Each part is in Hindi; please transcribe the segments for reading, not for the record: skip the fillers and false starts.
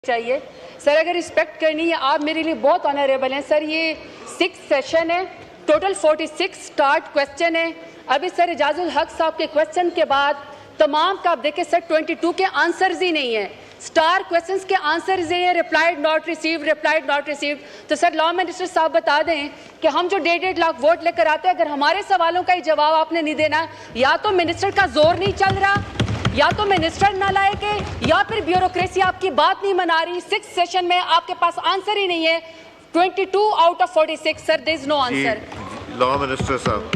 चाहिए। सर अगर रिस्पेक्ट करनी है, आप मेरे लिए बहुत ऑनरेबल हैं सर। ये 6th सेशन है, टोटल 46 स्टार्ट क्वेश्चन है। अभी सर एजाजुल हक साहब के क्वेश्चन के बाद तमाम का आप देखें सर 22 के आंसर्स ही नहीं है, स्टार क्वेश्चंस के आंसर्स हैं replied not received, replied not received. तो सर लॉ मिनिस्टर साहब बता दें कि हम जो 1.5 लाख वोट लेकर आते हैं, अगर हमारे सवालों का ही जवाब आपने नहीं देना, या तो मिनिस्टर का जोर नहीं चल रहा, या तो मिनिस्टर नालायक है, या फिर ब्यूरोक्रेसी आपकी बात नहीं मना रही। 6th सेशन में आपके पास आंसर ही नहीं है। 22 out of 46 sir, there is no answer. Law minister साहब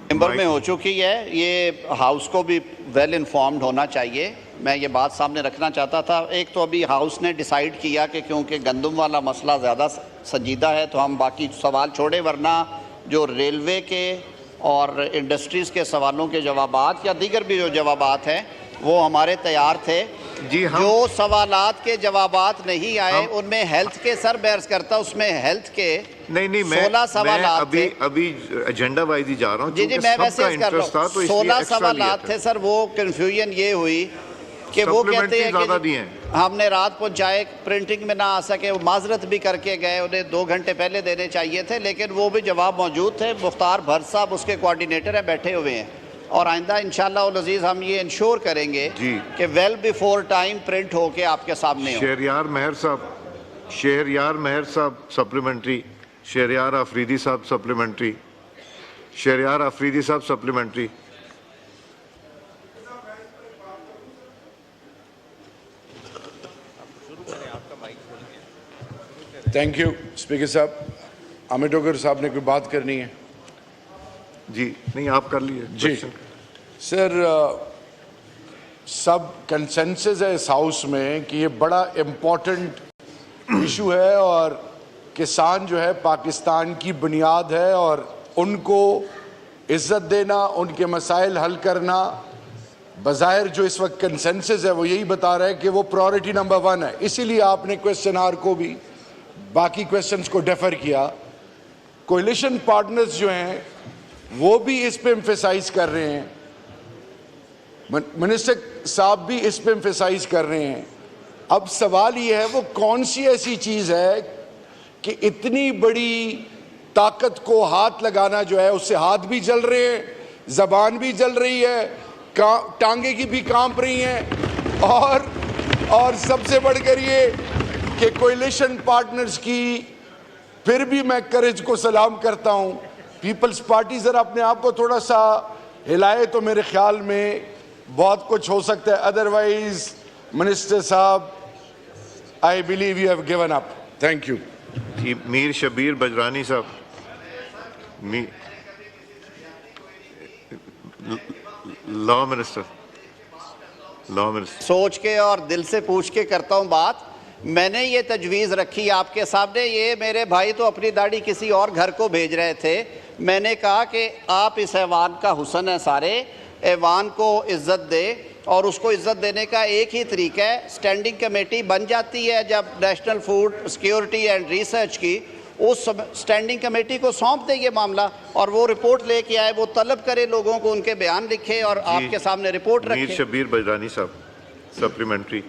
चैम्बर में हो चुकी है, ये हाउस को भी वेल इन्फॉर्म्ड होना चाहिए। मैं ये बात सामने रखना चाहता था। एक तो अभी हाउस ने डिसाइड किया कि क्योंकि गंदम वाला मसला ज़्यादा संजीदा है तो हम बाकी सवाल छोड़े, वरना जो रेलवे के और इंडस्ट्रीज़ के सवालों के जवाबात या दीगर भी जो जवाबात हैं वो हमारे तैयार थे। जी हम जो सवालात के जवाबात नहीं आए उनमें हेल्थ के सर बहस करता, उसमें हेल्थ के नहीं 16 सवालात थे। अभी एजेंडा वाइज ही जा रहा हूँ। जी मैं वैसे कर रहा हूँ। 16 सवालात थे सर। वो कंफ्यूजन ये हुई कि वो कहते हैं कि हमने रात पहुँचाए, प्रिंटिंग में ना आ सके, वो माजरत भी करके गए, उन्हें 2 घंटे पहले देने चाहिए थे, लेकिन वो भी जवाब मौजूद थे। मुख्तार भट्ट साहब उसके कोऑर्डिनेटर हैं, बैठे हुए हैं। और आइंदा इंशाअल्लाह उल अजीज़ हम ये इंश्योर करेंगे कि वेल बिफोर टाइम प्रिंट होके आपके सामने हो। शहरयार महर साहब सप्लीमेंट्री, शहरयार आफरीदी साहब सप्लीमेंट्री, शहरयार आफरीदी साहब सप्लीमेंट्री। थैंक यू स्पीकर साहब। अमित डोगर साहब ने कोई बात करनी है? जी नहीं, आप कर लिए जी सर। सब कंसेंसस है इस हाउस में कि ये बड़ा इम्पोर्टेंट इशू है और किसान जो है पाकिस्तान की बुनियाद है और उनको इज्जत देना, उनके मसाइल हल करना, बज़ाहिर जो इस वक्त कंसेंसस है वो यही बता रहा है कि वो प्रायोरिटी नंबर 1 है। इसीलिए आपने क्वेश्चन आवर को भी बाकी क्वेश्चंस को डेफर किया। कोalition पार्टनर्स जो हैं वो भी इस पे एम्फेसाइज कर रहे हैं, मिनिस्टर साहब भी इस पे एम्फेसाइज कर रहे हैं। अब सवाल ये है वो कौन सी ऐसी चीज़ है कि इतनी बड़ी ताकत को हाथ लगाना जो है उससे हाथ भी जल रहे हैं, ज़बान भी जल रही है, टांगे की भी कांप रही हैं, और सबसे बढ़कर ये कि कोalition पार्टनर्स की फिर भी मैं करेज को सलाम करता हूँ। पीपल्स पार्टी ज़रा अपने आप को थोड़ा सा हिलाए तो मेरे ख्याल में बहुत कुछ हो सकता है। अदरवाइज मिनिस्टर साहब, I believe you have given up. Thank you. Mir Shabir Bajrani साहब, लॉ मिनिस्टर। सोच के और दिल से पूछ के करता हूँ बात। मैंने ये तजवीज़ रखी आपके सामने। ये मेरे भाई तो अपनी दाढ़ी किसी और घर को भेज रहे थे। मैंने कहा कि आप इस ऐवान का हुस्न है, सारे ऐवान को इज़्ज़त दे, और उसको इज़्ज़त देने का एक ही तरीका है, स्टैंडिंग कमेटी बन जाती है जब national food security and research की, उस स्टैंडिंग कमेटी को सौंप दे ये मामला और वो रिपोर्ट लेके आए, वो तलब करे लोगों को, उनके बयान लिखे और आपके सामने रिपोर्ट रखे। मीर शबीर बजरानी साहब सप्लीमेंट्री।